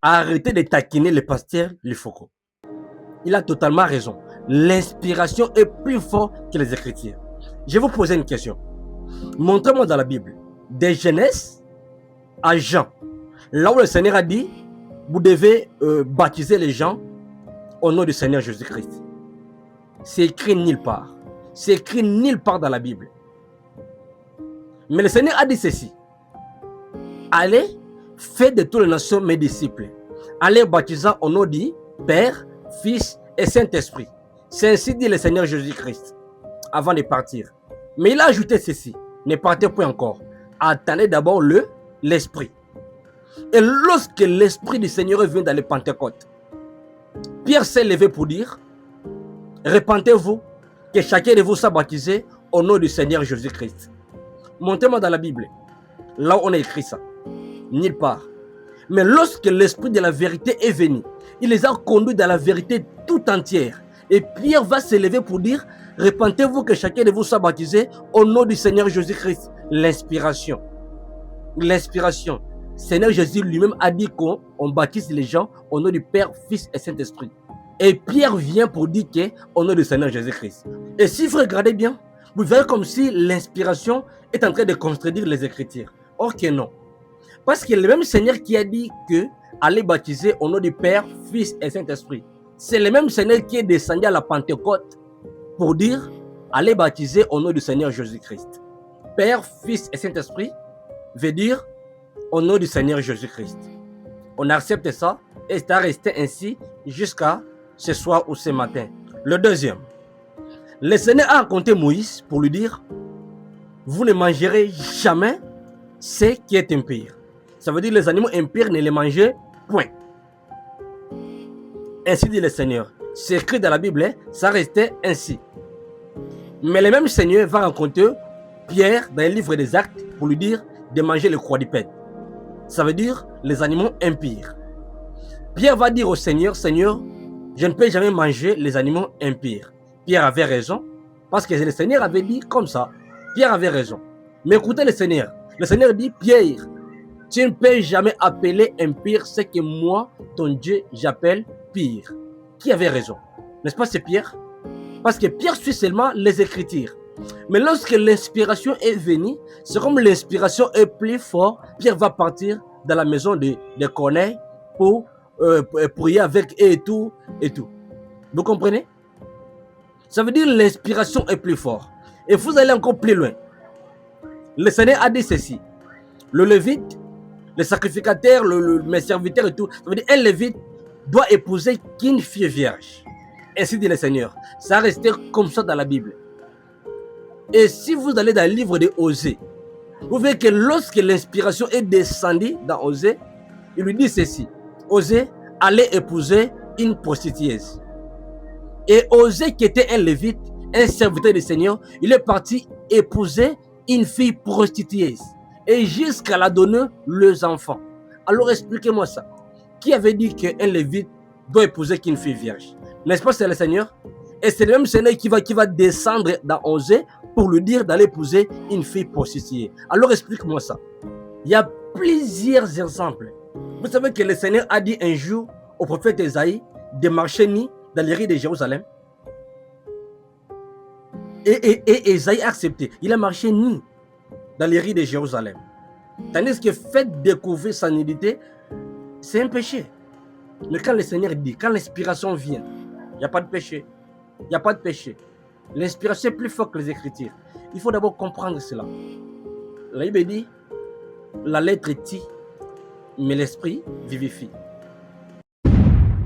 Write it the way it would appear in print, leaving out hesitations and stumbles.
Arrêtez de taquiner le pasteur Lefoko. Il a totalement raison. L'inspiration est plus forte que les Écritures. Je vais vous poser une question. Montrez-moi dans la Bible, des Genèse à Jean, là où le Seigneur a dit, vous devez baptiser les gens au nom du Seigneur Jésus-Christ. C'est écrit nulle part. C'est écrit nulle part dans la Bible. Mais le Seigneur a dit ceci. Allez, faites de toutes les nations mes disciples. Allez baptisant au nom du Père, Fils et Saint-Esprit. C'est ainsi dit le Seigneur Jésus-Christ avant de partir. Mais il a ajouté ceci. Ne partez point encore. Attendez d'abord l'Esprit. Et lorsque l'Esprit du Seigneur est venu dans les Pentecôtes, Pierre s'est levé pour dire, repentez-vous, que chacun de vous soit baptisé au nom du Seigneur Jésus-Christ. Montrez-moi dans la Bible, là où on a écrit ça. Nulle part. Mais lorsque l'Esprit de la vérité est venu, il les a conduits dans la vérité tout entière. Et Pierre va se lever pour dire, repentez-vous que chacun de vous soit baptisé au nom du Seigneur Jésus-Christ. L'inspiration. L'inspiration. Seigneur Jésus lui-même a dit qu'on baptise les gens au nom du Père, Fils et Saint-Esprit. Et Pierre vient pour dire qu'au nom du Seigneur Jésus-Christ. Et si vous regardez bien, vous verrez comme si l'inspiration est en train de contredire les Écritures. Or que non. Parce que le même Seigneur qui a dit que allez baptiser au nom du Père, Fils et Saint-Esprit. C'est le même Seigneur qui est descendu à la Pentecôte pour dire allez baptiser au nom du Seigneur Jésus-Christ. Père, Fils et Saint-Esprit veut dire au nom du Seigneur Jésus-Christ. On accepte ça et c'est resté ainsi jusqu'à ce soir ou ce matin. Le deuxième. Le Seigneur a raconté Moïse pour lui dire vous ne mangerez jamais ce qui est impur. Ça veut dire les animaux impurs ne les mangez point. Ainsi dit le Seigneur. C'est écrit dans la Bible, ça restait ainsi. Mais le même Seigneur va rencontrer Pierre dans le livre des Actes pour lui dire de manger le quadrupède. Ça veut dire les animaux impurs. Pierre va dire au Seigneur, Seigneur, je ne peux jamais manger les animaux impurs. Pierre avait raison, parce que le Seigneur avait dit comme ça. Pierre avait raison. Mais écoutez le Seigneur. Le Seigneur dit, Pierre, tu ne peux jamais appeler impur ce que moi, ton Dieu, j'appelle pire. Qui avait raison? N'est-ce pas, c'est Pierre? Parce que Pierre suit seulement les Écritures. Mais lorsque l'inspiration est venue, c'est comme l'inspiration est plus forte, Pierre va partir dans la maison de Corneille pour prier avec eux et tout, et tout. Vous comprenez? Ça veut dire l'inspiration est plus forte. Et vous allez encore plus loin. Le Seigneur a dit ceci. Le Lévite, le sacrificateur, mes serviteurs et tout, ça veut dire un Lévite doit épouser qu'une fille vierge. Ainsi dit le Seigneur. Ça restait comme ça dans la Bible. Et si vous allez dans le livre de Osée, vous verrez que lorsque l'inspiration est descendue dans Osée, il lui dit ceci. Osée allait épouser une prostitueuse. Et Osée, qui était un Lévite, un serviteur du Seigneur, il est parti épouser une fille prostitueuse. Et jusqu'à la donner leurs enfants. Alors expliquez-moi ça. Qui avait dit qu'un Lévite doit épouser qu'une fille vierge? N'est-ce pas, c'est le Seigneur? Et c'est le même Seigneur qui va descendre dans Osée pour lui dire d'aller épouser une fille prostituée. Alors explique-moi ça. Il y a plusieurs exemples. Vous savez que le Seigneur a dit un jour au prophète Esaïe de marcher nu dans les rues de Jérusalem. Et Esaïe a accepté. Il a marché nu dans les rues de Jérusalem. Tandis que fait découvrir sa nudité, c'est un péché. Mais quand le Seigneur dit, quand l'inspiration vient, il n'y a pas de péché. Il n'y a pas de péché. L'inspiration est plus forte que les Écritures. Il faut d'abord comprendre cela. La Bible dit, la lettre tue, mais l'esprit vivifie.